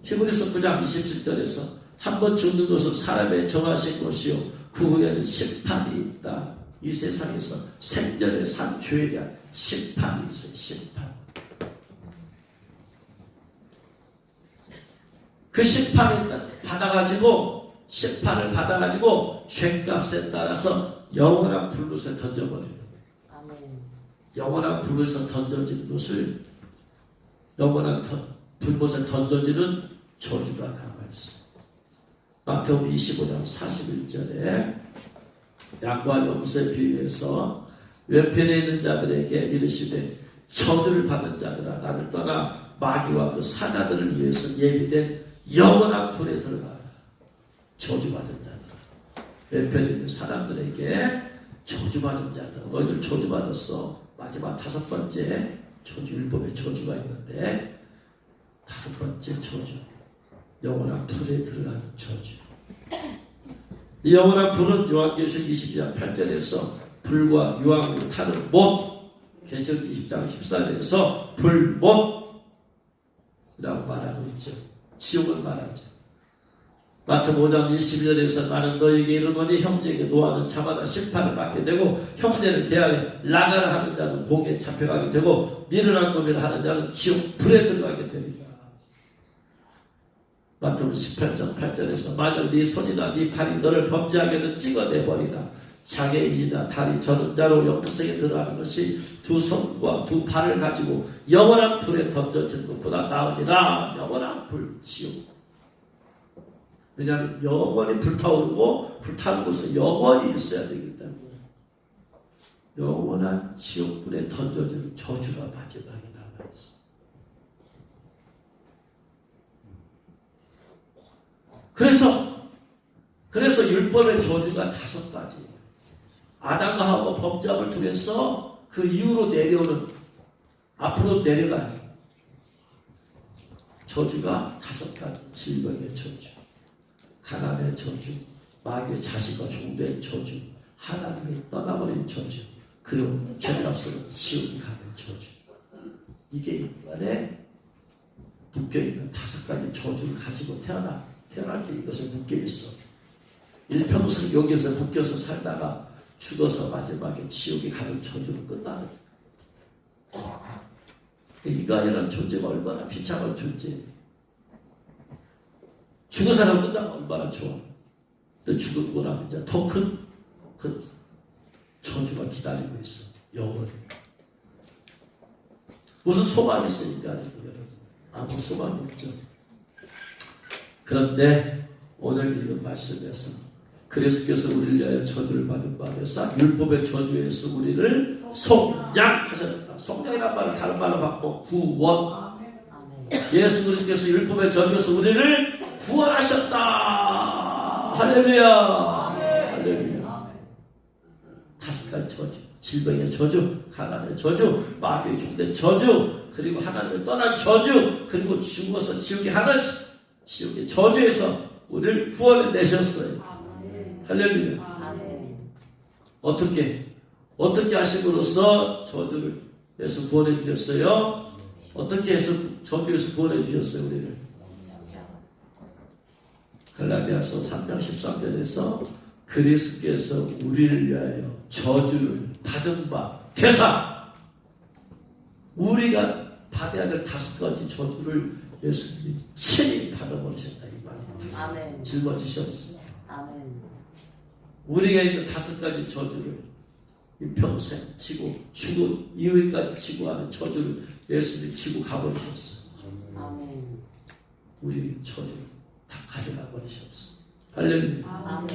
히브리서 9장 27절에서 한 번 죽는 것은 사람의 정하신 것이요 그 후에는 심판이 있다. 이 세상에서 생전에 산 죄에 대한 심판이 있어요. 심판. 그 심판을 받아가지고 죄값에 따라서 영원한 불못에 던져버리는 거예요. 아멘. 영원한 불못에 던져지는 것을 영원한 불못에 던져지는 저주가 남아있어요. 마태복음 25장 41절에 양과 염소에 비유해서 왼편에 있는 자들에게 이르시되 저주를 받은 자들아 나를 떠나 마귀와 그 사자들을 위해서 예비된 영원한 불에 들어가라. 저주받은 자들아. 왼편에 있는 사람들에게 저주받은 자들아. 너희들 저주받았어. 마지막 다섯 번째 저주, 율법의 저주가 있는데 다섯 번째 저주, 영원한 불에 들어가는 저주. 이 영원한 불은 요한계시록 22장 8절에서 불과 유황으로 타는 못, 계시록 20장 14절에서 불못이라고 말하고 있죠. 지옥을 말하죠. 마태복음 5장 22절에서 나는 너에게 이르노니 형제에게 노하는 자마다 심판을 받게 되고 형제를 대하여 나가라 하는 자는 공에 잡혀가게 되고 미련한 놈이라 하는 자는 지옥 불에 들어가게 됩니다. 마태복음 18장 8절에서 만일 네 손이나 네 팔이 너를 범죄하게는 찍어내버리라. 장애인이나 다리 저는 자로 영생에 들어가는 것이 두 손과 두 팔을 가지고 영원한 불에 던져지는 것보다 나으니라. 영원한 불, 지옥. 왜냐하면 영원히 불타오르고 불타는 곳은 영원히 있어야 되기 때문에 영원한 지옥불에 던져지는 저주가 마지막에 남아있어. 그래서 율법의 저주가 다섯 가지예요. 아담과 하와 범죄함을 통해서 그 이후로 내려오는, 앞으로 내려가는 저주가 다섯 가지. 질병의 저주, 가난의 저주, 마귀의 자식과 종된 저주, 하나님을 떠나버린 저주, 그리고 죄값으로 지옥에 가는 저주. 이게 인간에 묶여있는 다섯 가지 저주를 가지고 태어날 때 이것에 묶여있어. 일평생 여기에서 묶여서 살다가 죽어서 마지막에 지옥에 가는 저주로 끝나는 거예요. 인간이라는 존재가 얼마나 비참한 존재예요. 죽은 사람 끝나면 얼마나 좋아. 또 죽은 거라면 이제 더 큰 저주가 기다리고 있어. 영원히. 무슨 소망이 있으니까 여러분. 아무 소망이 없죠. 그런데 오늘 읽은 말씀에서 그리스도께서 우리를 위하여 저주를 받은 바 되사 율법의 저주에서 우리를 속량하셨다. 속량이란 말은 다른 말로 바꿔 구원. 예수 그리스도께서 율법의 저주에서 우리를 구원하셨다. 할렐루야. 할렐루야. 다섯 가지 저주, 질병의 저주, 가난의 저주, 마귀의 종된 저주, 그리고 하나님을 떠난 저주, 그리고 죽어서 지옥에 하는 지옥의 저주에서 우리를 구원해 내셨어요. 할렐루야. 어떻게 하심으로써 저주에서 구원해 주셨어요? 어떻게 해서 저주에서 구원해 주셨어요, 우리를? 갈라디아서 3장 13절에서 그리스도께서 우리를 위하여 저주를 받은 바 되사 우리가 받아야 될 다섯 가지 저주를 예수님이 친히 받아버리셨다 이 말입니다. 짊어지셨어. 우리가 있는 다섯 가지 저주를 평생 지고 죽은 이후까지 지고 하는 저주를 예수님이 지고 가버리셨어. 우리 저주 다 가져가 버리셨어. 할렐루야.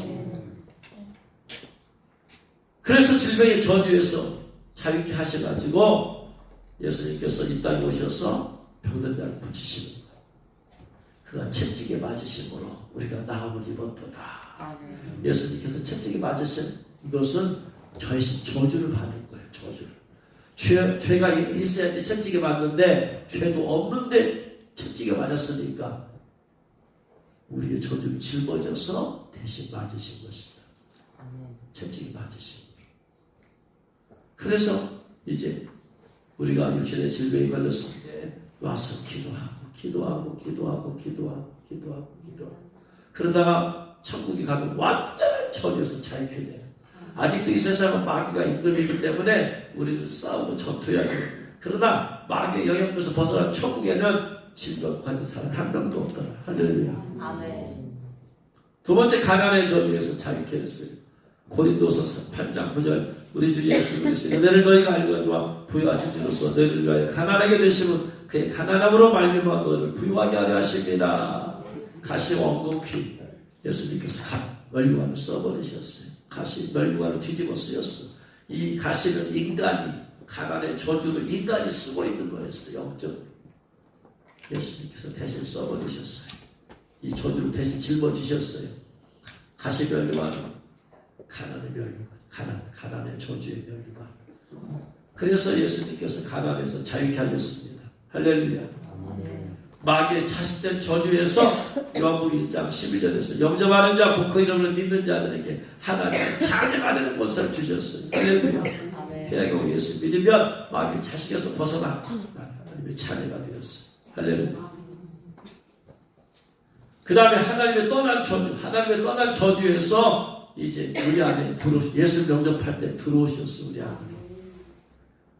그래서 질병의 저주에서 자유케 하셔가지고 예수님께서 이 땅에 오셔서 병든 자를 고치시는 거예요. 그가 채찍에 맞으심으로 우리가 나음을 입었도다. 예수님께서 채찍에 맞으신 이것은 저주를 받은 거예요. 저주를. 죄가 있어야지 채찍에 맞는데 죄도 없는데 채찍에 맞았으니까 우리의 저주를 짊어져서 대신 맞으신 것이다. 아멘. 채찍에 맞으신 거예요. 그래서 이제 우리가 육신의 질병에 걸렸을 때 와서 기도하고 그러다가 천국에 가면 완전한 저주에서 자유케 돼요. 아직도 이 세상은 마귀가 임금이기 때문에 우리는 싸우고 전투해야 돼요. 그러나 마귀의 영역에서 벗어난 천국에는 질병 가진 사람 한 명도 없더라. 할렐루야. 아멘. 두 번째 가난의 저주에서 자유케 했어요. 고린도서 8장 9절 우리 주 예수 그리스도의 은혜를 너희가 알거니와 부유하신 줄로서 너희를 위하여 가난하게 되심은 그의 가난함으로 말미암아 너희를 부유하게 하려 하십니다. 가시 원금퀴 예수님께서 멸류관을 써버리셨어요. 가시 멸류관을 뒤집어 쓰였어. 이 가시는 인간이 가난의 저주로 인간이 쓰고 있는 거였어요. 영적 예수님께서 대신 써버리셨어요. 이 저주를 대신 짊어지셨어요. 가시 멸류관은 가난의 멸류관, 가난의 저주의 멸류관. 그래서 예수님께서 가난에서 자유케 하셨습니다. 할렐루야. 마귀의 자식된 저주에서 요한복음 1장 11절에서 영접하는 자, 곧 그 이름을 믿는 자들에게 하나님의 자녀가 되는 것을 주셨어요. 할렐루야. 회개하고 예수 믿으면 마귀의 자식에서 벗어나 하나님의 자녀가 되었어요. 할렐루야. 그 다음에 하나님의 떠난 저주에서 이제 우리 안에 예수 영접할 때 들어오셨어. 우리 안에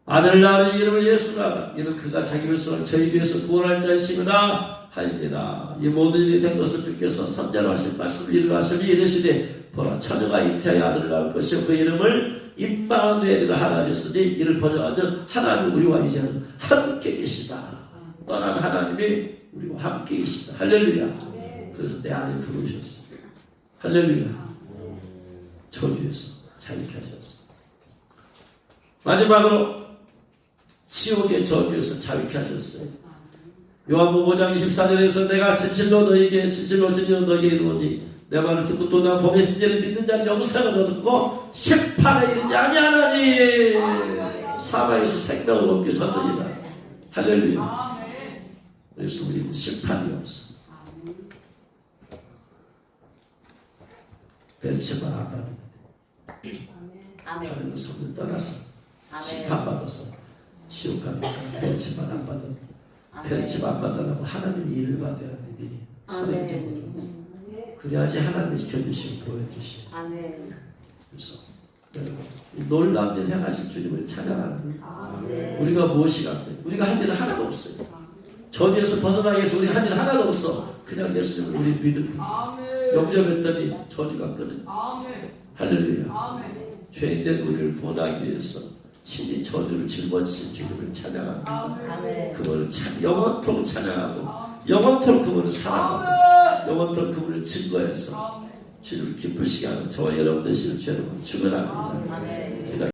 아들을 낳은 이름을 예수라 이는 그가 자기 백성을 저희 중에서 구원할 자이시구나 하니라. 이 모든 일이 된 것을 주께서 선자로 하신 말씀을 이루하시니 이르시되 보라 처녀가 잉태하여 아들을 낳을 것이요 그 이름을 임마누엘이라 하라 하셨으니 이를 번역하여 하나님 우리와 이제는 함께 계시다. 떠난 하나님이 우리와 함께 계시다. 할렐루야. 그래서 내 안에 들어오셨어. 할렐루야. 저주에서 자유케 하셨어. 마지막으로 지옥의 저주에서 자유케 하셨어요. 요한복음 5장 24절에서 내가 진실로 진리로 너희에게 이르노니 내 말을 듣고 또 나 복의 신제를 믿는 자는 영생을 얻고 심판에 이르지 아니하나니 사망에서 생명을 얻게 섰느니라. 할렐루야. 그래서 우리는 심판이 없어. 벨체만 안 받으면 돼. 하늘은 성을 떠나서 심판받아서 지옥 갑니다. 벨체만 안 받으면 벨체만 안 받으려면 하나님이 일을 받아야 돼. 미리 선행적으로. 그래야지 하나님이 지켜주시고 보여주시고. 그래서 여러분 이 놀라운 일 행하신 주님을 찬양하는 우리가 무엇이라 우리가 한 일은 하나도 없어요. 저주에서 벗어나기 위해서 우리 한 일은 하나도 없어. 그냥 예수님을 우리 믿음 영접했더니 저주가 끊어져. 할렐루야. 죄인된 우리를 구원하기 위해서 친히 저주를 짊어지신 주님을 찬양합니다. 그분을 영원토록 찬양하고 영원토록 그분을 사랑하고 영원토록 그분을 증거해서 주님을 기쁘시게 하는 저와 여러분 되시는 주 여러분 축원합니다.